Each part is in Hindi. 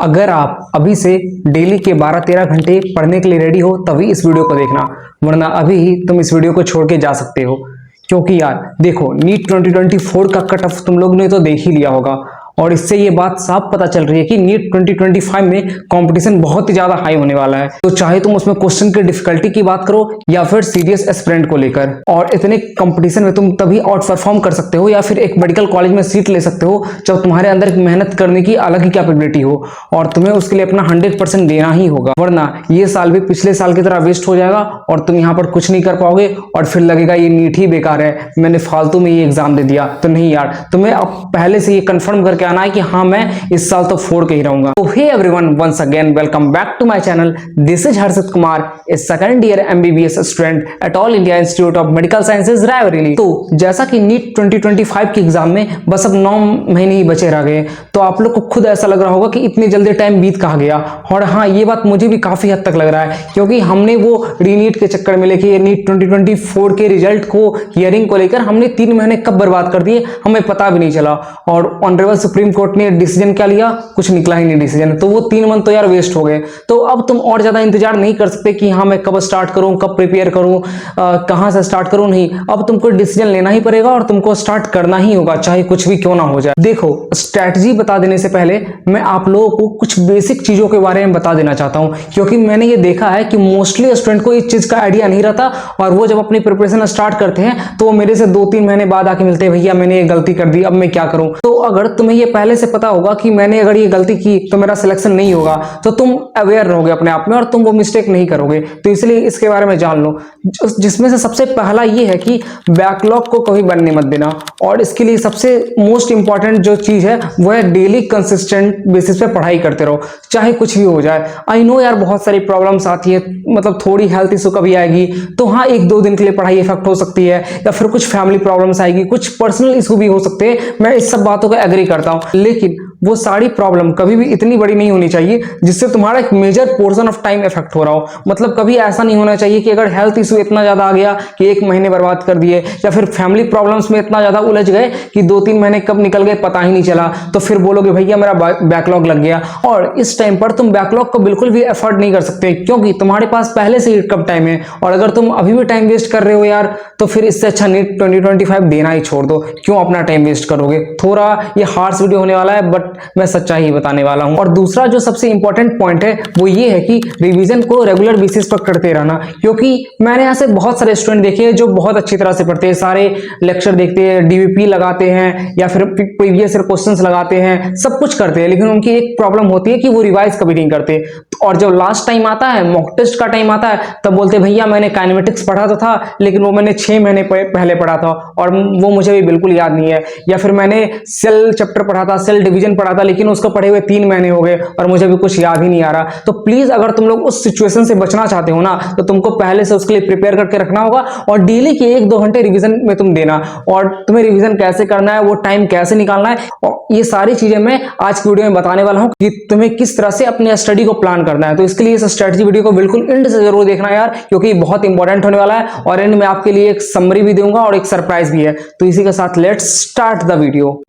अगर आप अभी से डेली के 12-13 घंटे पढ़ने के लिए रेडी हो तभी इस वीडियो को देखना, वरना अभी ही तुम इस वीडियो को छोड़ के जा सकते हो। क्योंकि यार देखो, नीट 2024 का कट ऑफ तुम लोग ने तो देख ही लिया होगा और इससे ये बात साफ पता चल रही है कि नीट 2025 में कंपटीशन बहुत ही ज्यादा हाई होने वाला है। तो चाहे तुम उसमें क्वेश्चन की डिफिकल्टी की बात करो या फिर सीरियस एस्पिरेंट को लेकर, और इतने कंपटीशन में तुम तभी आउट परफॉर्म कर सकते हो या फिर एक मेडिकल कॉलेज में सीट ले सकते हो जब तुम्हारे अंदर मेहनत करने की अलग ही कैपेबिलिटी हो और तुम्हें उसके लिए अपना 100% देना ही होगा। वरना ये साल भी पिछले साल की तरह वेस्ट हो जाएगा और तुम यहाँ पर कुछ नहीं कर पाओगे और फिर लगेगा ये नीट ही बेकार है, मैंने फालतू में ये एग्जाम दे दिया। तो नहीं यार, तुम्हें अब पहले से ये कंफर्म करके आना है कि हाँ मैं इस साल तो फोड़ के ही रहूंगा। तो hey everyone, once again welcome back to my channel. This is Harshit Kumar, a second year MBBS student at All India Institute of Medical Sciences Raebareli. तो जैसा कि नीट 2025 के एग्जाम में बस अब 9 महीने ही बचे रह गए, तो आप लोग को खुद ऐसा लग रहा होगा कि इतनी जल्दी टाइम बीत कहाँ गया। और हाँ, ये बात मुझे भी काफी हद तक लग रहा है, क्योंकि हमने वो रीनीट के चक्कर में लेके नीट 2024 के रिजल्ट को, हियरिंग को लेकर हमने 3 महीने कब बर्बाद कर दिए हमें पता भी नहीं चला। और ऑनरेबल सुप्रीम कोर्ट ने डिसीजन क्या लिया, कुछ निकला ही नहीं डिसीजन। तो वो 3 मंथ तो यार वेस्ट हो गए। तो अब तुम और ज्यादा इंतजार नहीं कर सकते कि हाँ मैं कब स्टार्ट करूं, कब प्रिपेयर करूं, कहां से स्टार्ट करूं। नहीं, अब तुमको डिसीजन लेना ही पड़ेगा और तुमको स्टार्ट करना ही होगा, चाहे कुछ भी क्यों ना हो जाए। देखो, स्ट्रैटेजी बता देने से पहले मैं आप लोगों को कुछ बेसिक चीजों के बारे में बता देना चाहता हूं, क्योंकि मैंने ये देखा है कि मोस्टली स्टूडेंट को इस चीज का आइडिया नहीं रहता और वो जब अपनी प्रिपरेशन स्टार्ट करते हैं तो वो मेरे से 2-3 महीने बाद आके मिलते हैं, भैया मैंने ये गलती कर दी, अब मैं क्या करूं। तो अगर तुम्हें ये पहले से पता होगा कि मैंने अगर ये गलती की तो मेरा सिलेक्शन नहीं होगा, तो तुम अवेयर रहोगे अपने आप में और तुम वो मिस्टेक नहीं करोगे। तो इसलिए इसके बारे में जान लो, जिसमें से सबसे पहला ये है कि बैकलॉग को कभी बनने मत देना। और इसके लिए सबसे मोस्ट इंपॉर्टेंट जो चीज है वो है डेली कंसिस्टेंट बेसिस पे पढ़ाई करते रहो, चाहे कुछ भी हो जाए। आई नो यार, बहुत सारी प्रॉब्लम्स आती है, मतलब थोड़ी हेल्थ इशू कभी आएगी तो हाँ 1-2 दिन के लिए पढ़ाई इफेक्ट हो सकती है, या फिर कुछ फैमिली प्रॉब्लम्स आएगी, कुछ पर्सनल इशू भी हो सकते हैं। मैं इस सब बातों को एग्री करता हूं, लेकिन वो सारी प्रॉब्लम कभी भी इतनी बड़ी नहीं होनी चाहिए जिससे तुम्हारा एक major portion of time effect हो रहा हो। मतलब कभी ऐसा नहीं होना चाहिए कि अगर हेल्थ इशू इतना ज्यादा आ गया कि 1 महीने बर्बाद कर दिए, या फिर फैमिली प्रॉब्लम्स में इतना ज्यादा उलझ गए कि 2-3 महीने कब निकल गए पता ही नहीं चला, तो फिर बोलोगे भैया मेरा बैकलॉग लग गया। और इस टाइम पर तुम बैकलॉग को बिल्कुल भी एफर्ट नहीं कर सकते, क्योंकि तुम्हारे पास पहले से ही कम टाइम है। और अगर तुम अभी भी टाइम वेस्ट कर रहे हो यार, तो फिर इससे अच्छा नीट 2025 देना ही छोड़ दो। क्यों अपना टाइम वेस्ट करोगे। थोड़ा ये हार्श वीडियो होने वाला है, बट मैं सच्चाई ही बताने वाला हूं। और दूसरा जो सबसे इंपॉर्टेंट पॉइंट है वो ये है कि रिवीजन को रेगुलर बेसिस पर करते रहना। क्योंकि मैंने ऐसे बहुत सारे स्टूडेंट देखे हैं जो बहुत अच्छी तरह से पढ़ते हैं, सारे लेक्चर देखते हैं, डीवीपी लगाते हैं या फिर प्रीवियस ईयर क्वेश्चंस लगाते हैं, सब कुछ करते हैं, लेकिन उनकी एक प्रॉब्लम होती है कि वो रिवाइज कभी नहीं करते। और जब लास्ट टाइम आता है, मॉक टेस्ट का टाइम आता है, तब बोलते भैया मैंने काइनेमेटिक्स पढ़ा तो था, लेकिन वो मैंने 6 महीने पहले पढ़ा था और वो मुझे भी बिल्कुल याद नहीं है। या फिर मैंने सेल चैप्टर पढ़ा था, सेल डिवीजन पढ़ा था, लेकिन उसको पढ़े हुए 3 महीने हो गए और मुझे भी कुछ याद ही नहीं आ रहा। तो प्लीज अगर तुम लोग उस सिचुएशन से बचना चाहते हो ना, तो तुमको पहले से उसके लिए प्रिपेयर करके रखना होगा और डेली के 1-2 घंटे रिवीजन में तुम देना। और तुम्हें रिवीजन कैसे करना है, वो टाइम कैसे निकालना है, और ये सारी चीजें मैं आज की वीडियो में बताने वाला हूं कि तुम्हें किस तरह से अपने स्टडी को प्लान करना है। तो इसके लिए इस स्ट्रेटजी वीडियो को बिल्कुल एंड से जरूर देखना यार, क्योंकि बहुत इंपॉर्टेंट होने वाला है। और एंड में आपके लिए एक समरी भी दूंगा और एक सरप्राइज भी है। तो इसी के साथ लेट्स स्टार्ट द वीडियो।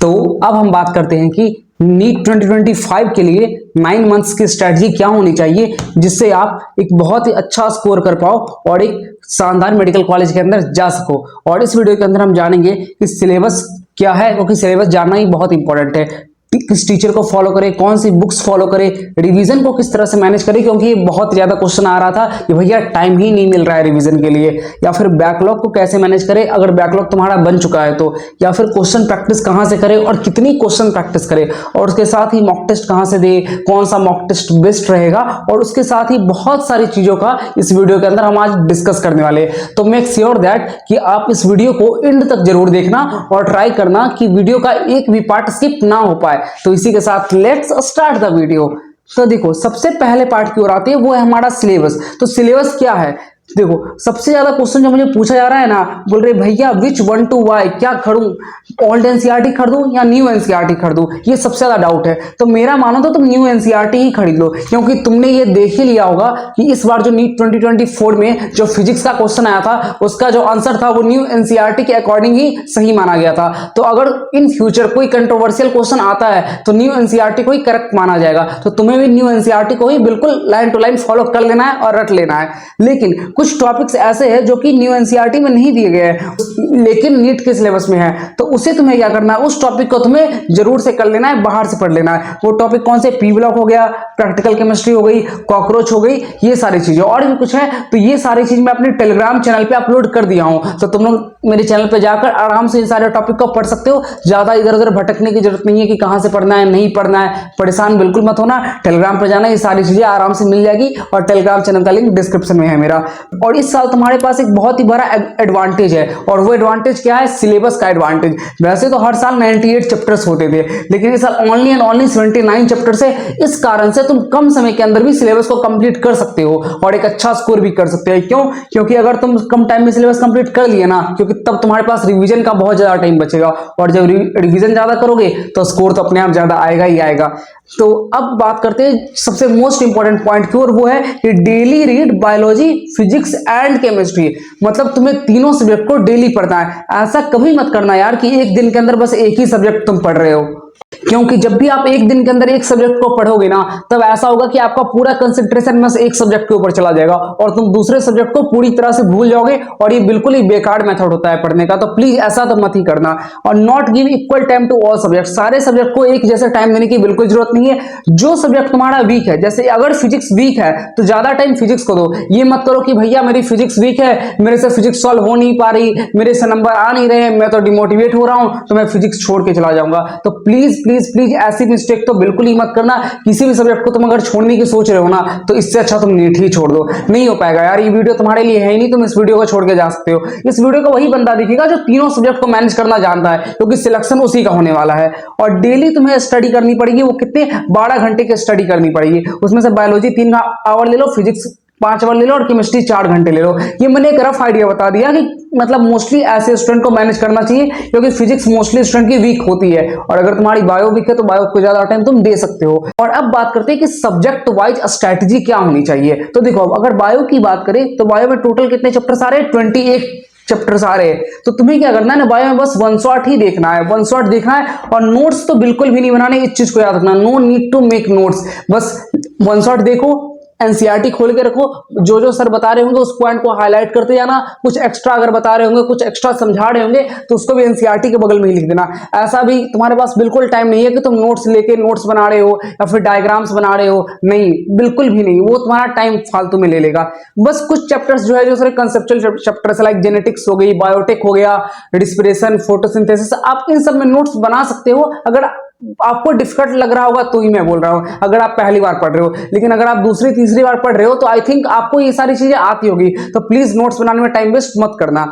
तो अब हम बात करते हैं कि नीट 2025 के लिए 9 मंथ्स की स्ट्रेटजी क्या होनी चाहिए, जिससे आप एक बहुत ही अच्छा स्कोर कर पाओ और एक शानदार मेडिकल कॉलेज के अंदर जा सको। और इस वीडियो के अंदर हम जानेंगे कि सिलेबस क्या है, क्योंकि सिलेबस जानना ही बहुत इंपॉर्टेंट है। किस टीचर को फॉलो करें, कौन सी बुक्स फॉलो करें, रिवीजन को किस तरह से मैनेज करें, क्योंकि ये बहुत ज्यादा क्वेश्चन आ रहा था कि भैया टाइम ही नहीं मिल रहा है रिवीजन के लिए। या फिर बैकलॉग को कैसे मैनेज करें अगर बैकलॉग तुम्हारा बन चुका है तो, या फिर क्वेश्चन प्रैक्टिस कहां से करें और कितनी क्वेश्चन प्रैक्टिस करें, और उसके साथ ही मॉक टेस्ट कहां से दे, कौन सा मॉक टेस्ट बेस्ट रहेगा, और उसके साथ ही बहुत सारी चीजों का इस वीडियो के अंदर हम आज डिस्कस करने वाले। तो मेक श्योर दैट कि आप इस वीडियो को एंड तक जरूर देखना और ट्राई करना कि वीडियो का एक भी पार्ट स्किप ना हो पाए। तो इसी के साथ लेट्स स्टार्ट द वीडियो। तो देखो, सबसे पहले पार्ट की ओर आते हैं, वो है हमारा सिलेबस। तो सिलेबस क्या है, देखो सबसे ज्यादा क्वेश्चन जो मुझे पूछा जा रहा है ना, बोल रहे भैया विच वन टू वाई, क्या खरीदूं, ओल्ड एनसीईआरटी खरीदूं या न्यू एनसीईआरटी खरीदूं, ये सबसे ज्यादा डाउट है। तो मेरा मानो तो तुम न्यू एनसीईआरटी ही खरीद लो, क्योंकि तुमने ये देख ही लिया होगा कि इस बार जो नीट 2024 में जो फिजिक्स का क्वेश्चन आया था उसका जो आंसर था वो न्यू एनसीईआरटी के अकॉर्डिंग ही सही माना गया था। तो अगर इन फ्यूचर कोई कंट्रोवर्शियल क्वेश्चन आता है तो न्यू एनसीईआरटी को ही करेक्ट माना जाएगा। तो तुम्हें भी न्यू एनसीईआरटी को ही बिल्कुल लाइन टू लाइन फॉलो कर लेना है और रट लेना है। लेकिन कुछ टॉपिक्स ऐसे हैं जो कि न्यू एनसीईआरटी में नहीं दिए गए हैं लेकिन नीट के सिलेबस में है, तो उसे तुम्हें क्या करना है, उस टॉपिक को तुम्हें जरूर से कर लेना है, बाहर से पढ़ लेना है। वो टॉपिक कौन से, पी ब्लॉक हो गया, प्रैक्टिकल केमिस्ट्री हो गई, कॉकरोच हो गई, ये सारी चीजें और भी कुछ है। तो ये सारी चीज मैं अपने टेलीग्राम चैनल पे अपलोड कर दिया हूं, तो तुम लोग मेरे चैनल पे जाकर आराम से इन सारे टॉपिक को पढ़ सकते हो। ज्यादा इधर उधर भटकने की जरूरत नहीं है कि कहां से पढ़ना है नहीं पढ़ना है, परेशान बिल्कुल मत होना। टेलीग्राम पे जाना, ये सारी चीजें आराम से मिल जाएगी और टेलीग्राम चैनल का लिंक डिस्क्रिप्शन में है मेरा। और इस साल तुम्हारे पास एक बहुत ही बड़ा एडवांटेज है, और वो एडवांटेज क्या है, सिलेबस का एडवांटेज। वैसे तो हर साल 98 चैप्टर्स होते थे, लेकिन इस साल ओनली एंड ओनली 79 चैप्टर्स है। इस कारण से तुम कम समय के अंदर भी सिलेबस को कंप्लीट कर सकते हो और एक अच्छा स्कोर भी कर सकते हो। क्यों? क्योंकि अगर तुम कम टाइम में सिलेबस कंप्लीट कर लिए ना, क्योंकि तब तुम्हारे पास रिवीजन का बहुत ज्यादा टाइम बचेगा, और जब रिवीजन ज्यादा करोगे तो स्कोर तो अपने आप ज्यादा आएगा ही आएगा। तो अब बात करते हैं सबसे मोस्ट इंपॉर्टेंट पॉइंट की, और वो है कि daily read biology, physics and chemistry. मतलब तुम्हें तीनों सब्जेक्ट को डेली पढ़ना है। ऐसा कभी मत करना यार कि एक दिन के अंदर बस एक ही सब्जेक्ट तुम पढ़ रहे हो, क्योंकि जब भी आप एक दिन के अंदर एक सब्जेक्ट को पढ़ोगे ना, तब ऐसा होगा कि आपका पूरा कंसंट्रेशन बस एक सब्जेक्ट के ऊपर चला जाएगा और तुम दूसरे सब्जेक्ट को पूरी तरह से भूल जाओगे, और ये बिल्कुल ही बेकार मेथड होता है पढ़ने का। तो प्लीज ऐसा तो मत ही करना। और not give equal time to all subject, सारे सब्जेक्ट को एक जैसे टाइम देने की बिल्कुल जरूरत नहीं है। जो सब्जेक्ट तुम्हारा वीक है, जैसे अगर फिजिक्स वीक है तो ज्यादा टाइम फिजिक्स को दो। ये मत करो कि भैया मेरी फिजिक्स वीक है, मेरे से फिजिक्स सॉल्व हो नहीं पा रही, मेरे से नंबर आ नहीं रहे, मैं तो डिमोटिवेट हो रहा हूं, तो मैं फिजिक्स छोड़ के चला जाऊंगा। तो प्लीज प्लीज प्लीज ऐसी मिस्टेक तो बिल्कुल ही मत करना। किसी भी सब्जेक्ट को तुम अगर छोड़ने की सोच रहे हो ना, तो इससे अच्छा तुम नीट ही छोड़ दो। नहीं हो पाएगा यार, ये वीडियो तुम्हारे लिए है ही नहीं, तुम इस वीडियो को छोड़ के जा सकते हो। इस वीडियो को वही बंदा दिखेगा जो तीनों सब्जेक्ट को मैनेज करना जानता है, क्योंकि सिलेक्शन उसी का होने वाला है। और डेली तुम्हें स्टडी करनी पड़ेगी, वो कितने 12 घंटे की स्टडी करनी पड़ेगी। उसमें से बायोलॉजी 3 आवर ले लो, फिजिक्स 5 आवर ले लो और केमिस्ट्री 4 घंटे ले लो। ये मैंने एक रफ आइडिया बता दिया कि मतलब मोस्टली ऐसे स्टूडेंट को मैनेज करना चाहिए, क्योंकि फिजिक्स मोस्टली स्टूडेंट की वीक होती है, और अगर तुम्हारी बायो वीक है तो बायो को ज्यादा टाइम तुम दे सकते हो। और अब बात करते हैं कि सब्जेक्ट वाइज स्ट्रैटेजी क्या होनी चाहिए। तो देखो, अगर बायो की बात करें तो बायो में टोटल कितने चैप्टर्स आ रहे हैं, 21 चैप्टर्स आ रहे हैं। तो तुम्हें क्या करना है ना, बायो में बस वन शॉट ही देखना है, वन शॉट देखना है, और नोट्स तो बिल्कुल भी नहीं बनाने। इस चीज को याद रखना, no need to make notes, बस वन शॉट देखो, एनसीईआरटी खोल के रखो, जो जो सर बता रहे होंगे उस पॉइंट को हाईलाइट करते जाना। कुछ एक्स्ट्रा अगर बता रहे होंगे, कुछ एक्स्ट्रा समझा रहे होंगे, तो उसको भी एनसीईआरटी के बगल में ही लिख देना। ऐसा भी तुम्हारे पास बिल्कुल टाइम नहीं है कि तुम नोट्स लेके नोट्स बना रहे हो या फिर डायग्राम्स बना रहे हो, नहीं, बिल्कुल भी नहीं, वो तुम्हारा टाइम फालतू में ले लेगा। बस कुछ चैप्टर्स जो है, जो सारे कंसेप्चुअल चैप्टर्स लाइक जेनेटिक्स हो गई, बायोटेक हो गया, रिस्पिरेशन, फोटोसिंथेसिस, आप इन सब में नोट्स बना सकते हो। अगर आपको डिफिकल्ट लग रहा होगा तो ही मैं बोल रहा हूं, अगर आप पहली बार पढ़ रहे हो। लेकिन अगर आप दूसरी तीसरी बार पढ़ रहे हो तो आई थिंक आपको ये सारी चीजें आती होगी। तो प्लीज नोट्स बनाने में टाइम वेस्ट मत करना।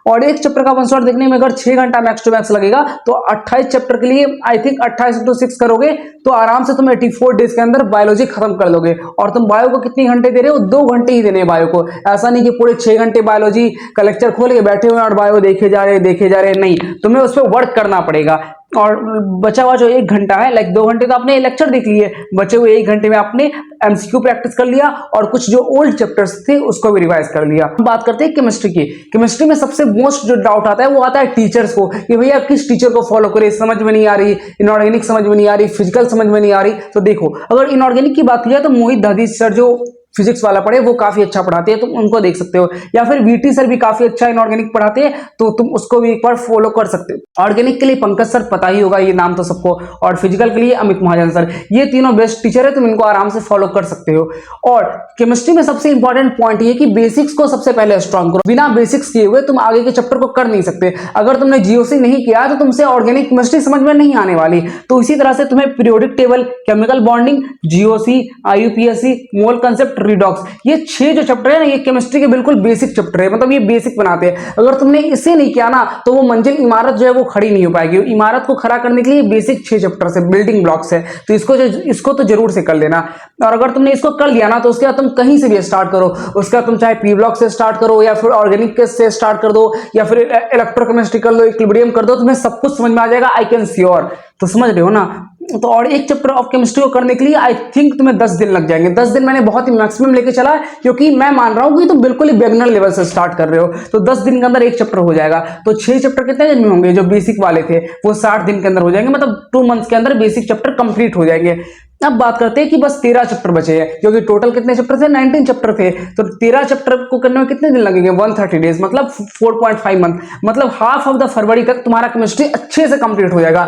और एक चैप्टर का वन शॉट देखने में अगर 6 घंटा मैक्स टू मैक्स लगेगा, तो 28 चैप्टर के लिए आई थिंक 28 into 6 करोगे तो आराम से तुम 84 डेज के अंदर बायोलॉजी खत्म कर लोगे। और तुम बायो को कितनी घंटे दे रहे हो, 2 घंटे ही देने बायो को। ऐसा नहीं कि पूरे 6 घंटे बायोलॉजी का लेक्चर खोल के बैठे हुए और बायो देखे जा रहे, नहीं, तुम्हें उस पर वर्क करना पड़ेगा। और बचा हुआ जो 1 घंटा है, लाइक 2 घंटे तो आपने लेक्चर देख लिए, बचे हुए 1 घंटे में आपने एमसीक्यू प्रैक्टिस कर लिया और कुछ जो ओल्ड चैप्टर्स थे उसको भी रिवाइज कर लिया। बात करते हैं केमिस्ट्री की। केमिस्ट्री में सबसे मोस्ट जो डाउट आता है वो आता है टीचर्स को, कि भैया किस टीचर को फॉलो करें, समझ में नहीं आ रही, इनऑर्गेनिक समझ में नहीं आ रही, फिजिकल समझ में नहीं आ रही। तो देखो, अगर इनऑर्गेनिक की बात की जाए तो मोहित दधीच सर जो फिजिक्स वाला पढ़े वो काफी अच्छा पढ़ाते हैं, तुम उनको देख सकते हो। या फिर वीटी सर भी काफी अच्छा इनऑर्गेनिक पढ़ाते हैं, तो तुम उसको भी एक बार फॉलो कर सकते हो। ऑर्गेनिक के लिए पंकज सर पता ही होगा, ये नाम तो सबको, और फिजिकल के लिए अमित महाजन सर, ये तीनों बेस्ट टीचर है, तुम इनको आराम से फॉलो कर सकते हो। और केमिस्ट्री में सबसे इंपॉर्टेंट पॉइंट ये कि बेसिक्स को सबसे पहले स्ट्रॉन्ग करो। बिना बेसिक्स किए हुए तुम आगे के चैप्टर को कर नहीं सकते। अगर तुमने जीओसी नहीं किया तो तुमसे ऑर्गेनिक केमिस्ट्री समझ में नहीं आने वाली। तो इसी तरह से तुम्हें periodic table, chemical bonding, GOC, IUPAC, मोल कंसेप्ट, रिडॉक्स, ये 6 जो चैप्टर है ना, ये केमिस्ट्री के बिल्कुल बेसिक चैप्टर है, मतलब ये बेसिक बनाते हैं। अगर तुमने इसे नहीं किया ना तो वो मंजिल इमारत जो है वो खड़ी नहीं हो पाएगी। इमारत को खड़ा करने के लिए बेसिक 6 चैप्टर है, बिल्डिंग ब्लॉक्स है, तो इसको तो जरूर से कर लेना। और अगर तुमने इसको कर लिया ना तो उसके बाद तुम कहीं से भी स्टार्ट करो, उसका तुम चाहे पी ब्लॉक से स्टार्ट करो या फिर ऑर्गेनिक से स्टार्ट कर दो या फिर इलेक्ट्रोकेमिस्ट्री कर लो, इक्विलिब्रियम कर दो, तुम्हें सब कुछ समझ में आ जाएगा, आई कैन श्योर। तो समझ रहे हो ना। तो और एक चैप्टर ऑफ केमिस्ट्री को करने के लिए आई थिंक तुम्हें 10 दिन लग जाएंगे। 10 दिन मैंने बहुत ही मैक्सिमम लेके चला, क्योंकि मैं मान रहा हूं कि तुम बिल्कुल ही बिगिनर लेवल से स्टार्ट कर रहे हो, तो 10 दिन के अंदर एक चैप्टर हो जाएगा। तो 6 चैप्टर कितने दिन में होंगे? जो बेसिक वाले थे वो 60 दिन के अंदर हो जाएंगे, मतलब 2 मंथ्स के अंदर बेसिक चैप्टर कंप्लीट हो जाएंगे। अब बात करते हैं कि बस 13 चैप्टर बचे हैं, क्योंकि टोटल कितने चैप्टर थे? 19 चैप्टर थे। तो 13 चैप्टर को करने में कितने दिन लगेंगे? 130 डेज, मतलब 4.5 मंथ, मतलब हाफ ऑफ द फरवरी तक तुम्हारा केमिस्ट्री अच्छे से कंप्लीट हो जाएगा।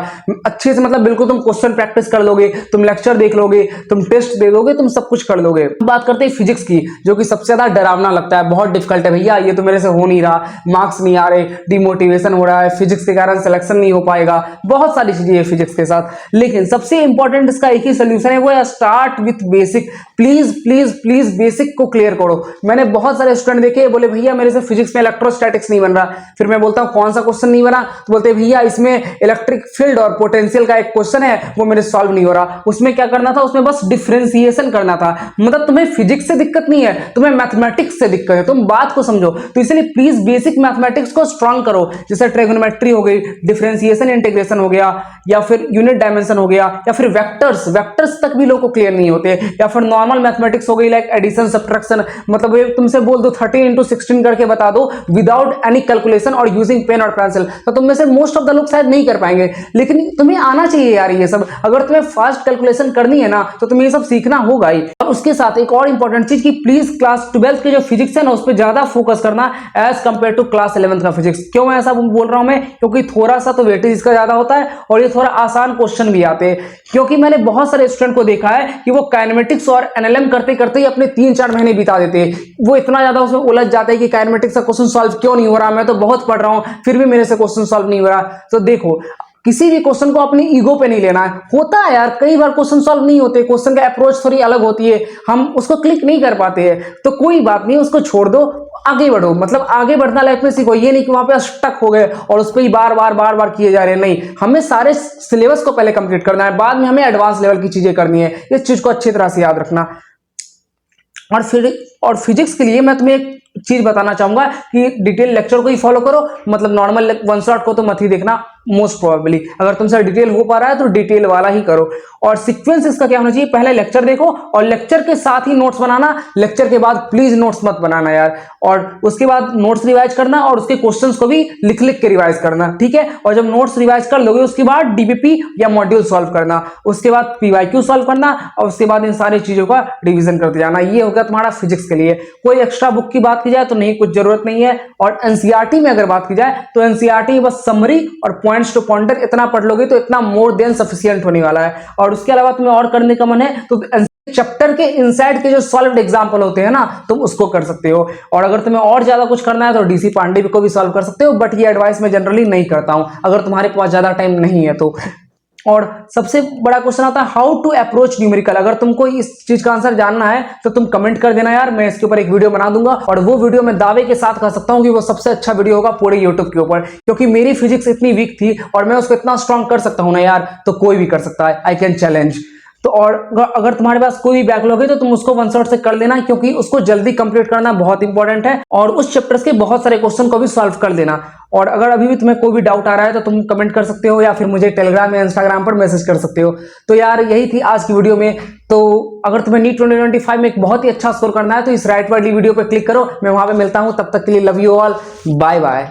अच्छे से मतलब बिल्कुल तुम क्वेश्चन प्रैक्टिस कर लोगे, तुम लेक्चर देख लोगे, तुम टेस्ट दे दोगे, तुम सब कुछ कर लोगे। बात करते हैं फिजिक्स की, जो कि सबसे ज्यादा डरावना लगता है, बहुत डिफिकल्ट है भैया, ये तो मेरे से हो नहीं रहा, मार्क्स नहीं आ रहे, डिमोटिवेशन हो रहा है, फिजिक्स के कारण सिलेक्शन नहीं हो पाएगा, बहुत सारी चीजें है फिजिक्स के साथ। लेकिन सबसे इंपॉर्टेंट इसका एक ही सोल्यूशन है, वो है start with basic. Please please please basic को क्लियर करो। मैंने बहुत सारे स्टूडेंट देखे, बोले भैया मेरे से फिजिक्स में इलेक्ट्रोस्टैटिक्स नहीं बन रहा। फिर मैं बोलता हूं कौन सा क्वेश्चन नहीं बना, तो बोलते भैया इसमें इलेक्ट्रिक फील्ड और पोटेंशियल का एक क्वेश्चन है, वो मेरे सॉल्व नहीं हो रहा। उसमें क्या करना था? उसमें बस डिफरेंशिएशन करना था। मतलब तुम्हें फिजिक्स से दिक्कत नहीं है, तुम्हें मैथमेटिक्स से दिक्कत है, तुम बात को समझो। तो इसलिए प्लीज बेसिक मैथमेटिक्स को स्ट्रांग करो, जैसे ट्रिगोनोमेट्री हो गई, डिफरेंशिएशन इंटीग्रेशन हो गया, या फिर यूनिट डायमेंशन हो गया, या फिर वेक्टर्स तक भी लोगों को क्लियर नहीं होते, या फिर नॉर्मल मैथमेटिक्स हो गई, लाइक एडिशन सब्ट्रैक्शन, मतलब ये तुमसे बोल दो 13 into 16 करके बता दो विदाउट एनी कैलकुलेशन और यूजिंग पेन और पेंसिल, तो तुम में से मोस्ट ऑफ द लोग शायद नहीं कर पाएंगे। लेकिन तुम्हें आना चाहिए यार ये सब। अगर तुम्हें फास्ट कैलकुलेशन करनी है ना तो तुम्हें ये सब सीखना होगा ही। और उसके साथ एक और इंपॉर्टेंट चीज कि प्लीज क्लास 12th के जो फिजिक्स है ना उस पर ज्यादा फोकस करना as compare to class 11th का फिजिक्स। क्यों ऐसा बोल रहा हूं मैं? क्योंकि थोड़ा सा तो वेटेज इसका ज्यादा होता है और ये थोड़ा आसान क्वेश्चन भी आते हैं। क्योंकि मैंने बहुत सारे स्टूडेंट को देखा है कि वो काइनेमेटिक्स और एनएलएम करते करते ही अपने 3-4 महीने बिता देते हैं। वो इतना ज्यादा उसमें उलझ जाते हैं कि काइनेमेटिक्स का क्वेश्चन सॉल्व क्यों नहीं हो रहा, मैं तो बहुत पढ़ रहा हूं फिर भी मेरे से क्वेश्चन सॉल्व नहीं हो रहा। तो देखो, किसी भी क्वेश्चन को अपनी ईगो पे नहीं लेना है। होता है यार, कई बार क्वेश्चन सॉल्व नहीं होते, क्वेश्चन का अप्रोच थोड़ी अलग होती है, हम उसको क्लिक नहीं कर पाते हैं, तो कोई बात नहीं, उसको छोड़ दो, आगे बढ़ो। मतलब आगे बढ़ना लाइफ में सीखो, ये नहीं कि वहां पे स्टक हो गए और उस पर ही बार बार किए जा रहे हैं। नहीं, हमें सारे सिलेबस को पहले कंप्लीट करना है, बाद में हमें एडवांस लेवल की चीजें करनी है। इस चीज को अच्छी तरह से याद रखना। और फिजिक्स के लिए मैं तुम्हें एक चीज बताना चाहूंगा कि डिटेल लेक्चर को ही फॉलो करो, मतलब नॉर्मल वन शॉट को तो मत ही देखना मोस्ट प्रोबेबली। अगर तुमसे डिटेल हो पा रहा है तो डिटेल वाला ही करो। और सीक्वेंस इसका क्या होना चाहिए? पहले लेक्चर देखो और लेक्चर के साथ ही नोट्स बनाना, लेक्चर के बाद प्लीज नोट्स मत बनाना यार। और उसके बाद नोट्स रिवाइज करना और उसके क्वेश्चंस को भी लिख लिख के रिवाइज करना, ठीक है। और जब नोट्स रिवाइज कर लोगे उसके बाद डीबीपी या मॉड्यूल सॉल्व करना, उसके बाद पीवाईक्यू सॉल्व करना और उसके बाद इन सारी चीजों का रिविजन करते जाना। ये हो गया तुम्हारा फिजिक्स के लिए। कोई एक्स्ट्रा बुक की बात की जाए तो नहीं, कुछ जरूरत नहीं है। और एनसीईआरटी में अगर बात की जाए तो एनसीईआरटी में बस समरी और पॉइंट्स टू पॉइंटर इतना पढ़ लोगे तो इतना मोर देन सफिशिएंट होने वाला है। और उसके अलावा तुम्हें और करने का मन है तो चैप्टर के इनसाइड के जो सॉल्व्ड एग्जांपल होते हैं ना, तुम उसको कर सकते हो। और अगर तुम्हें और ज्यादा कुछ करना है तो डीसी पांडे को भी सॉल्व कर सकते हो, बट ये एडवाइस मैं जनरली नहीं करता हूं अगर तुम्हारे पास ज्यादा टाइम नहीं है तो। और सबसे बड़ा क्वेश्चन आता है हाउ टू अप्रोच न्यूमेरिकल। अगर तुमको इस चीज का आंसर जानना है तो तुम कमेंट कर देना यार, मैं इसके ऊपर एक वीडियो बना दूंगा। और वो वीडियो मैं दावे के साथ कह सकता हूं कि वो सबसे अच्छा वीडियो होगा पूरे यूट्यूब के ऊपर, क्योंकि मेरी फिजिक्स इतनी वीक थी और मैं उसको इतना स्ट्रांग कर सकता हूं ना यार, तो कोई भी कर सकता है। I can challenge. तो और अगर तुम्हारे पास कोई भी बैकलॉग है तो तुम उसको वन शॉट से कर लेना, क्योंकि उसको जल्दी कंप्लीट करना बहुत इंपॉर्टेंट है। और उस चैप्टर्स के बहुत सारे क्वेश्चन को भी सॉल्व कर देना। और अगर अभी भी तुम्हें कोई भी डाउट आ रहा है तो तुम कमेंट कर सकते हो या फिर मुझे टेलीग्राम या इंस्टाग्राम पर मैसेज कर सकते हो। तो यार यही थी आज की वीडियो में। तो अगर तुम्हें नीट 2025 में एक बहुत ही अच्छा स्कोर करना है तो इस राइट वाली वीडियो पर क्लिक करो। मैं वहां पे मिलता हूं, तब तक के लिए love you all, bye bye.